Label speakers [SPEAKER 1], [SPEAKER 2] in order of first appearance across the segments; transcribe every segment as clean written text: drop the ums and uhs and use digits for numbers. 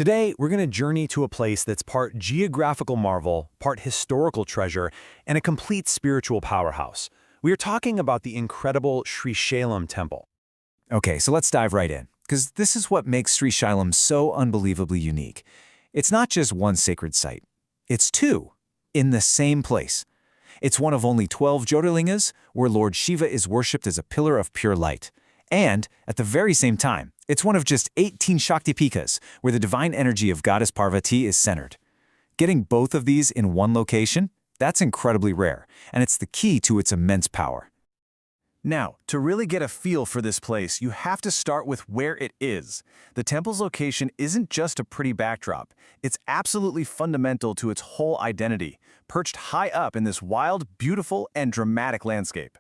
[SPEAKER 1] Today, we're going to journey to a place that's part geographical marvel, part historical treasure, and a complete spiritual powerhouse. We are talking about the incredible Srishailam Temple.
[SPEAKER 2] Okay, so let's dive right in, because this is what makes Srishailam so unbelievably unique. It's not just one sacred site. It's two, in the same place. It's one of only 12 Jyotirlingas, where Lord Shiva is worshipped as a pillar of pure light. And, at the very same time, it's one of just 18 Shaktipikas, where the divine energy of Goddess Parvati is centered. Getting both of these in one location? That's incredibly rare, and it's the key to its immense power.
[SPEAKER 3] Now, to really get a feel for this place, you have to start with where it is. The temple's location isn't just a pretty backdrop. It's absolutely fundamental to its whole identity, perched high up in this wild, beautiful, and dramatic landscape.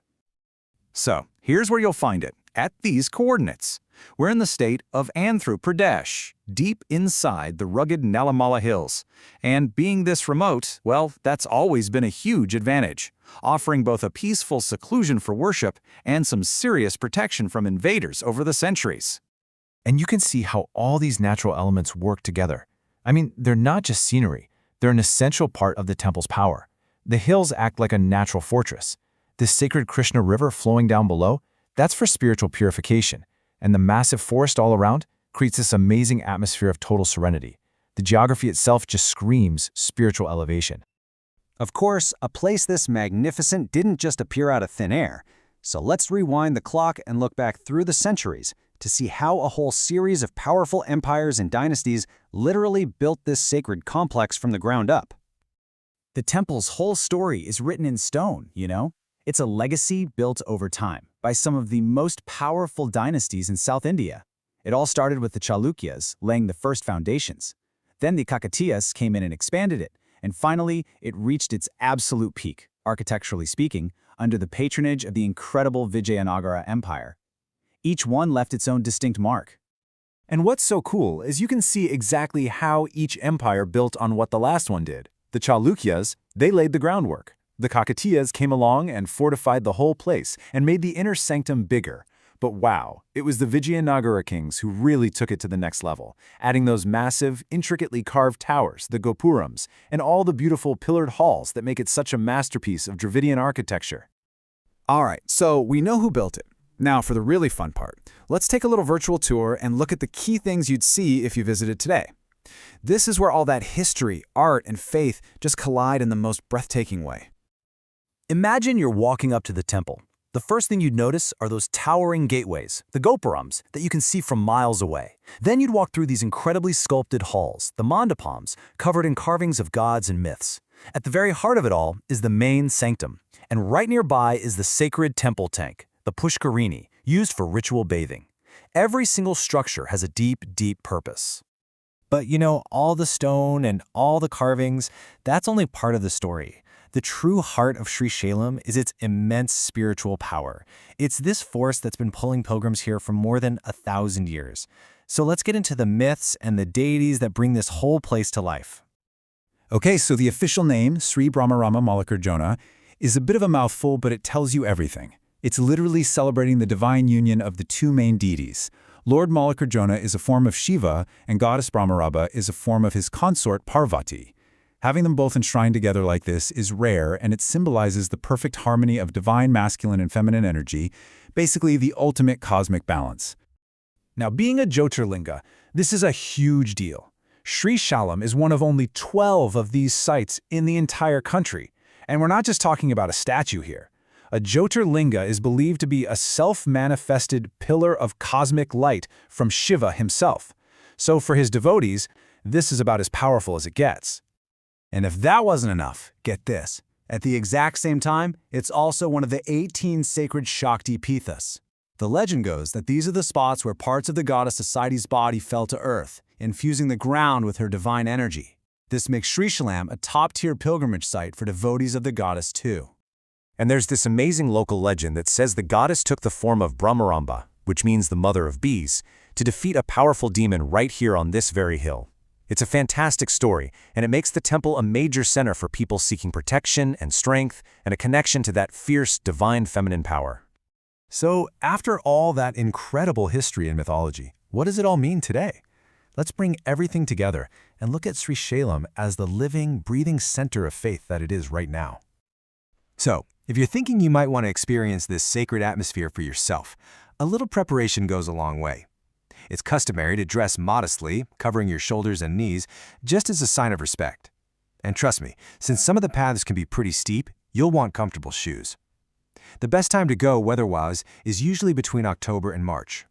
[SPEAKER 2] So, here's where you'll find it, at these coordinates. We're in the state of Andhra Pradesh, deep inside the rugged Nalamala Hills. And being this remote, well, that's always been a huge advantage, offering both a peaceful seclusion for worship and some serious protection from invaders over the centuries. And you can see how all these natural elements work together. I mean, they're not just scenery, they're an essential part of the temple's power. The hills act like a natural fortress. This sacred Krishna River flowing down below, that's for spiritual purification. And the massive forest all around creates this amazing atmosphere of total serenity. The geography itself just screams spiritual elevation.
[SPEAKER 4] Of course, a place this magnificent didn't just appear out of thin air. So let's rewind the clock and look back through the centuries to see how a whole series of powerful empires and dynasties literally built this sacred complex from the ground up.
[SPEAKER 5] The temple's whole story is written in stone, you know? It's a legacy built over time by some of the most powerful dynasties in South India. It all started with the Chalukyas laying the first foundations. Then the Kakatiyas came in and expanded it, and finally it reached its absolute peak, architecturally speaking, under the patronage of the incredible Vijayanagara Empire. Each one left its own distinct mark.
[SPEAKER 1] And what's so cool is you can see exactly how each empire built on what the last one did. The Chalukyas, they laid the groundwork. The Kakatiyas came along and fortified the whole place and made the inner sanctum bigger. But wow, it was the Vijayanagara kings who really took it to the next level, adding those massive, intricately carved towers, the Gopurams, and all the beautiful pillared halls that make it such a masterpiece of Dravidian architecture.
[SPEAKER 6] All right, so we know who built it. Now for the really fun part. Let's take a little virtual tour and look at the key things you'd see if you visited today. This is where all that history, art, and faith just collide in the most breathtaking way.
[SPEAKER 1] Imagine you're walking up to the temple. The first thing you'd notice are those towering gateways, the gopurams, that you can see from miles away. Then you'd walk through these incredibly sculpted halls, the mandapams, covered in carvings of gods and myths. At the very heart of it all is the main sanctum, and right nearby is the sacred temple tank, the pushkarini, used for ritual bathing. Every single structure has a deep, deep purpose.
[SPEAKER 5] But you know, all the stone and all the carvings, that's only part of the story. The true heart of Srishailam is its immense spiritual power. It's this force that's been pulling pilgrims here for more than 1,000 years. So let's get into the myths and the deities that bring this whole place to life.
[SPEAKER 6] Okay, so the official name, Sri Brahmarama Mallikarjuna, is a bit of a mouthful, but it tells you everything. It's literally celebrating the divine union of the two main deities. Lord Mallikarjuna is a form of Shiva, and Goddess Brahmarama is a form of his consort Parvati. Having them both enshrined together like this is rare, and it symbolizes the perfect harmony of divine masculine and feminine energy, basically the ultimate cosmic balance.
[SPEAKER 1] Now, being a Jyotirlinga, this is a huge deal. Srishailam is one of only 12 of these sites in the entire country. And we're not just talking about a statue here. A Jyotirlinga is believed to be a self-manifested pillar of cosmic light from Shiva himself. So for his devotees, this is about as powerful as it gets.
[SPEAKER 4] And if that wasn't enough, get this. At the exact same time, it's also one of the 18 sacred Shakti Pithas. The legend goes that these are the spots where parts of the goddess Asaidi's body fell to earth, infusing the ground with her divine energy. This makes Srishailam a top-tier pilgrimage site for devotees of the goddess too.
[SPEAKER 2] And there's this amazing local legend that says the goddess took the form of Brahmaramba, which means the mother of bees, to defeat a powerful demon right here on this very hill. It's a fantastic story, and it makes the temple a major center for people seeking protection and strength and a connection to that fierce, divine feminine power.
[SPEAKER 1] So, after all that incredible history and mythology, what does it all mean today?
[SPEAKER 3] Let's bring everything together and look at Srishailam as the living, breathing center of faith that it is right now. So, if you're thinking you might want to experience this sacred atmosphere for yourself, a little preparation goes a long way. It's customary to dress modestly, covering your shoulders and knees, just as a sign of respect. And trust me, since some of the paths can be pretty steep, you'll want comfortable shoes. The best time to go weather-wise is usually between October and March.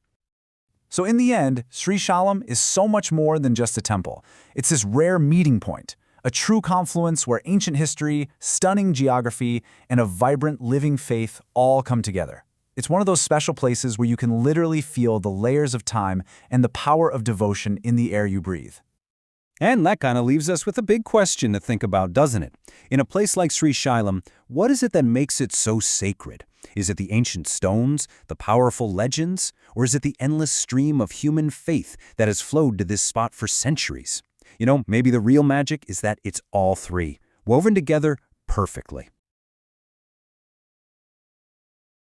[SPEAKER 4] So in the end, Srishailam is so much more than just a temple. It's this rare meeting point, a true confluence where ancient history, stunning geography, and a vibrant living faith all come together. It's one of those special places where you can literally feel the layers of time and the power of devotion in the air you breathe.
[SPEAKER 2] And that kind of leaves us with a big question to think about, doesn't it? In a place like Srishailam, what is it that makes it so sacred? Is it the ancient stones, the powerful legends, or is it the endless stream of human faith that has flowed to this spot for centuries? You know, maybe the real magic is that it's all three, woven together perfectly.